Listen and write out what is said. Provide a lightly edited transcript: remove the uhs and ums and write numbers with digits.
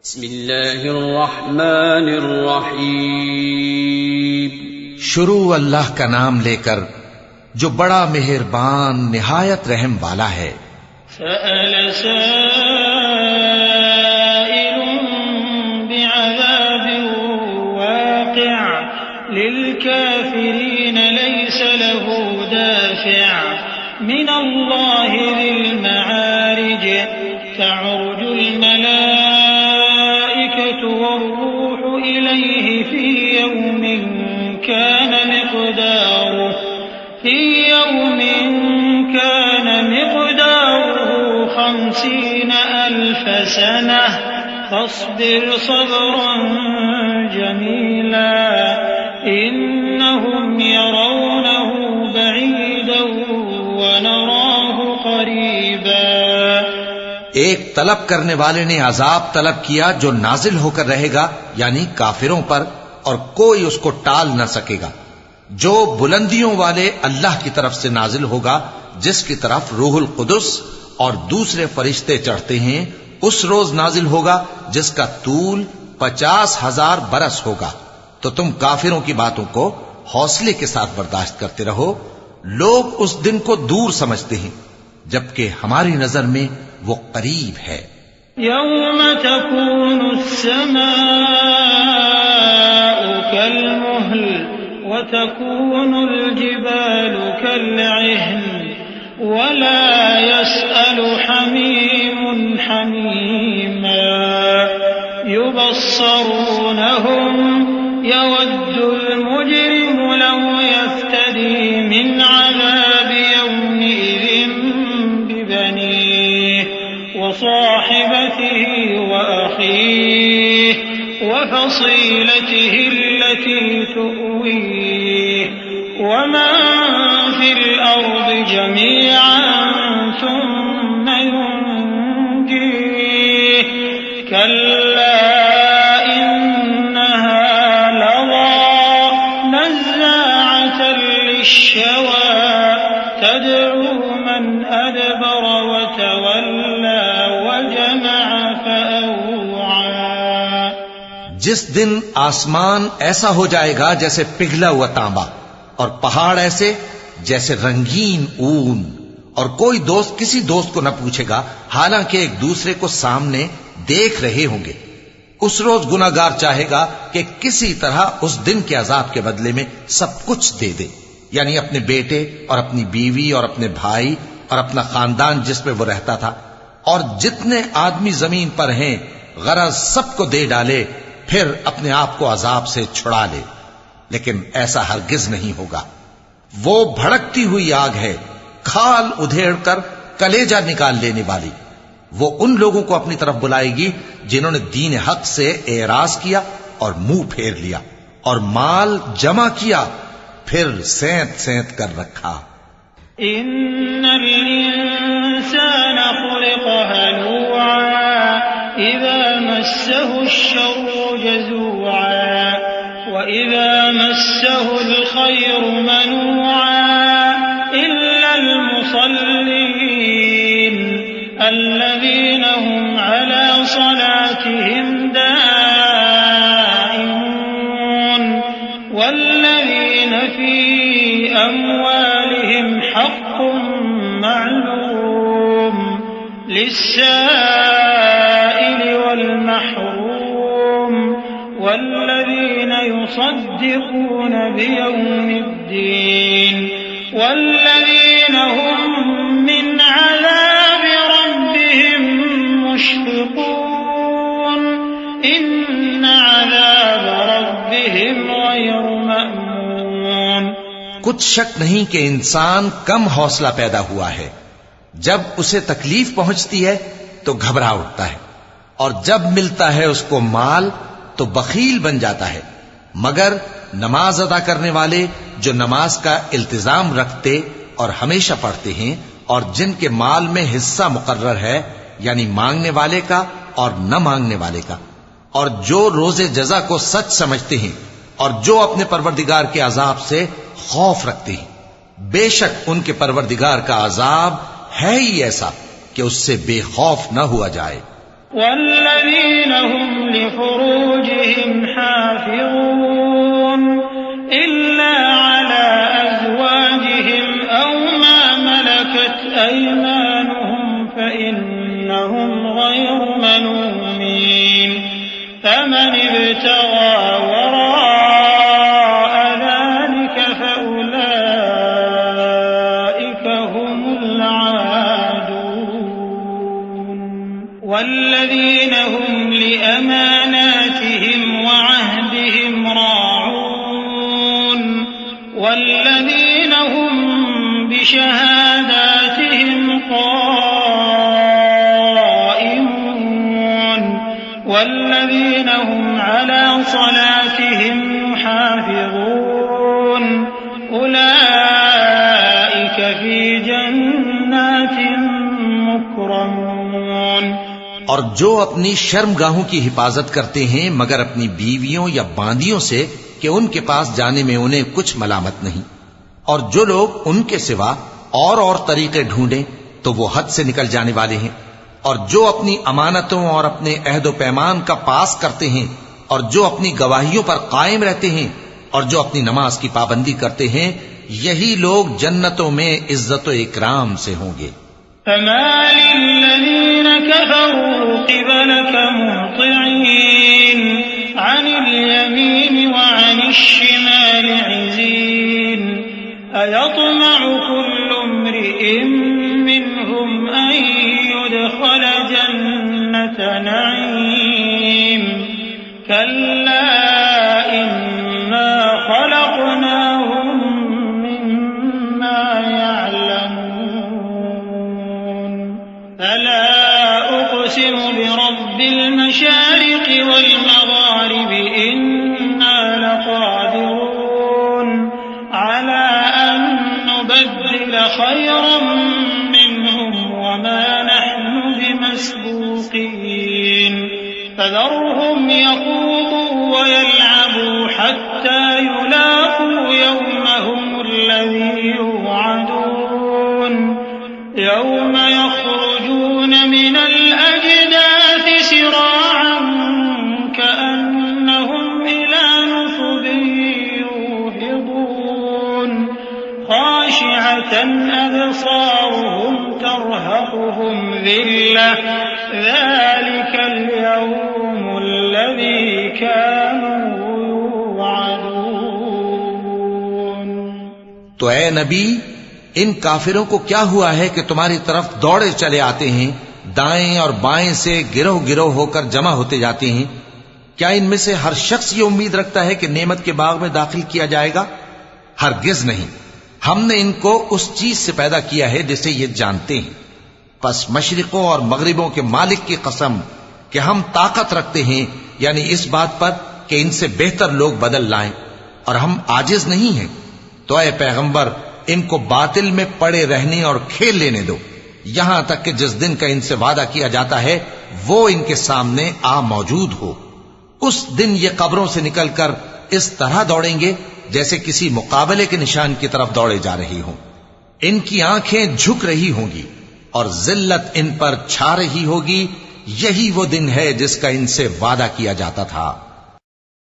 बिस्मिल्लाहिर्रहमानिर्रहीम। शुरू अल्लाह का नाम लेकर जो बड़ा मेहरबान निहायत रहम वाला है। सअल साइलुन बिअज़ाबिन वाक़िअ लिलकाफ़िरीन लैस लहू दाफ़िअ मिनल्लाहि ज़िल मआरिज तअरुजुल मलाइकतु वर्रूहु इलैहि फ़ी यौमिन कान मिक़दारुहु 50 अल्फ सनह फ़स्बिर सब्रन जमीला इन्नहुम यरौनहु बईदन व नराहु क़रीबा। एक तलब करने वाले ने अजाब तलब किया जो नाजिल होकर रहेगा, यानी काफिरों पर, और कोई उसको टाल न सकेगा। जो बुलंदियों वाले अल्लाह की तरफ से नाजिल होगा, जिसकी तरफ रूहुल कुदस और दूसरे फरिश्ते चढ़ते हैं, उस रोज नाजिल होगा जिसका तूल 50,000 बरस होगा। तो तुम काफिरों की बातों को हौसले के साथ बर्दाश्त करते रहो। लोग उस दिन को दूर समझते हैं, जबकि हमारी नजर में वो करीब है। यौम तकूनु अस्समाउ कल्मुहल व तकूनुल जिबालु कल्इहन वला यसअलु हमीमुन हमीमा युबस्सरूनहुम यवद्दुल मुजरिमु लौ यफ्तदी मिन अज़ाबि यौमिइज़िन बिबनीह व साहिबतिही व अखीह व फसीलतिही अल्लती तुअवीह व मन फिल अर्दि जमीअन सुम्मा युनजीह कल्ला तदउ मन अदबर वतवल्ला वजमअ फअवआ। जिस दिन आसमान ऐसा हो जाएगा जैसे पिघला हुआ तांबा, और पहाड़ ऐसे जैसे रंगीन ऊन, और कोई दोस्त किसी दोस्त को न पूछेगा, हालांकि एक दूसरे को सामने देख रहे होंगे। उस रोज गुनाहगार चाहेगा कि किसी तरह उस दिन के अजाब के बदले में सब कुछ दे दे, यानी अपने बेटे और अपनी बीवी और अपने भाई और अपना खानदान जिसमें वो रहता था, और जितने आदमी जमीन पर हैं, गरज सबको दे डाले, फिर अपने आप को अजाब से छुड़ा ले। लेकिन ऐसा हरगिज नहीं होगा। वो भड़कती हुई आग है, खाल उधेड़ कर कलेजा निकाल लेने वाली। वो उन लोगों को अपनी तरफ बुलाएगी जिन्होंने दीन हक से एराज किया और मुंह फेर लिया और माल जमा किया, फिर सेंत सेंत कर रखा। इन्नल इंसान खुलिक़ हलूआ इज़ा मस्सहु अश्शर्रु जज़ूआ व इज़ा मस्सहुल खैरु मनूआ इल्लल मुसल्लीन अल्लज़ीना हुम अला सलातिहिम दाइमून वल्लज़ीना फी अम्वालिहिम हक़्क़ुन मअलूम लिस्साइलि वल महरूम वल्लज़ीना युसद्दिक़ून बियौमिद्दीन वल्लज़ीना हुम मिन अज़ाबि रब्बिहिम मुश्फ़िक़ून इन्न अज़ाब रब्बिहिम गैरु मअमून। कुछ शक नहीं कि इंसान कम हौसला पैदा हुआ है। जब उसे तकलीफ पहुंचती है तो घबरा उठता है, और जब मिलता है उसको माल तो बखील बन जाता है। मगर नमाज अदा करने वाले जो नमाज का इल्तिजाम रखते और हमेशा पढ़ते हैं, और जिनके माल में हिस्सा मुकर्रर है, यानी मांगने वाले का और न मांगने वाले का, और जो रोजे जजा को सच समझते हैं, और जो अपने परवरदिगार के अजाब से खौफ रखते हैं, बेशक उनके परवरदिगार का अजाब है ही ऐसा कि उससे बेखौफ न हुआ जाए। वल्लज़ीना हुम فمن ابتغى وراء ذلك فأولئك هم العادون والذين هم لأماناتهم وعهدهم راعون والذين هم بشهاداتهم قائمون والذين هم على صلاتهم يحافظون أولئك في جنات مكرمون। और जो अपनी शर्मगाहों की हिफाजत करते हैं मगर अपनी बीवियों या बांदियों से कि उनके पास जाने में उन्हें कुछ मलामत नहीं, और जो लोग उनके सिवा और तरीके ढूंढें तो वो हद से निकल जाने वाले हैं, और जो अपनी अमानतों और अपने अहद पैमान का पास करते हैं और जो अपनी गवाहियों पर कायम रहते हैं और जो अपनी नमाज की पाबंदी करते हैं, यही लोग जन्नतों में इज्जत व इकराम से होंगे। أيطمع كل امرئ منهم أن يدخل جنة نعيم كلا إنا خلقناهم مما يعلمون فلا أقسم برب المشارق والمغارب إنا لقادرون على نبدل خيرا منهم وما نحن بمسبوقين فذرهم يخوضوا ويلعبوا حتى يلاقوا يومهم الذي يوعدون يوم يخرجون من الأجداث سراعا كأنهم إلى نصب يوفضون خاشعة أبصارهم ترهقهم ذلة ذلك اليوم الذي كانوا يوعدون। तो ऐ नबी, इन काफिरों को क्या हुआ है कि तुम्हारी तरफ दौड़े चले आते हैं, दाएं और बाएं से गिरोह गिरोह होकर जमा होते जाते हैं? क्या इनमें से हर शख्स ये उम्मीद रखता है कि नेमत के बाग में दाखिल किया जाएगा? हरगिज नहीं। हमने इनको उस चीज से पैदा किया है जिसे ये जानते हैं। पस मशरिकों और मगरिबों के मालिक की कसम कि हम ताकत रखते हैं, यानी इस बात पर कि इनसे बेहतर लोग बदल लाएं, और हम आजिज नहीं हैं। तो ऐ पैगंबर, इनको बातिल में पड़े रहने और खेल लेने दो, यहां तक कि जिस दिन का इनसे वादा किया जाता है वो इनके सामने आ मौजूद हो। उस दिन ये कब्रों से निकलकर इस तरह दौड़ेंगे जैसे किसी मुकाबले के निशान की तरफ दौड़े जा रही हों। इनकी आंखें झुक रही होंगी और जिल्लत इन पर छा रही होगी। यही वो दिन है जिसका इनसे वादा किया जाता था।